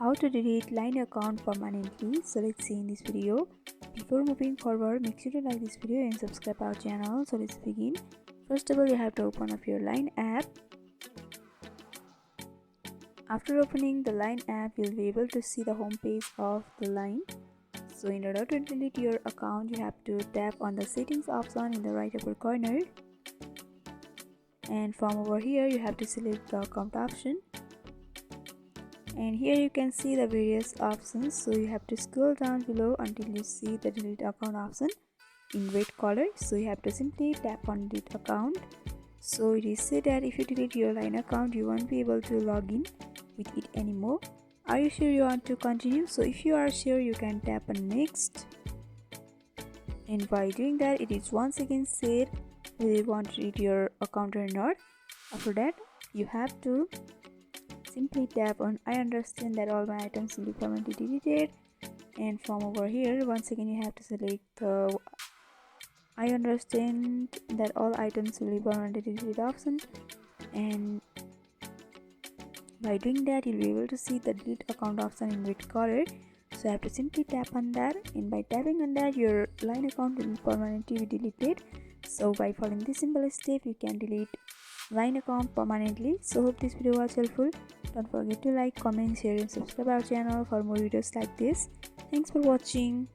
how to delete line account permanently. So let's see in this video. Before moving forward, make sure to like this video and subscribe our channel. So let's begin. First of all, you have to open up your Line app. After opening the Line app, you'll be able to see the home page of the Line. So in order to delete your account, you have to tap on the settings option in the right upper corner, and from over here you have to select the account option, and here you can see the various options. So you have to scroll down below until you see the delete account option in red color. So you have to simply tap on delete account. So it is said that if you delete your Line account, you won't be able to log in with it anymore. Are you sure you want to continue? So if you are sure, you can tap on next, and by doing that, it is once again said whether you want to delete your account or not. After that, you have to simply tap on I understand that all my items will be permanently deleted, and from over here once again you have to select the I understand that all items will be permanently deleted option, and by doing that you'll be able to see the delete account option in red color. So you have to simply tap on that, and by tapping on that, your Line account will permanently be deleted. So by following this simple step, you can delete Line account permanently. So hope this video was helpful. Don't forget to like, comment, share and subscribe our channel for more videos like this. Thanks for watching.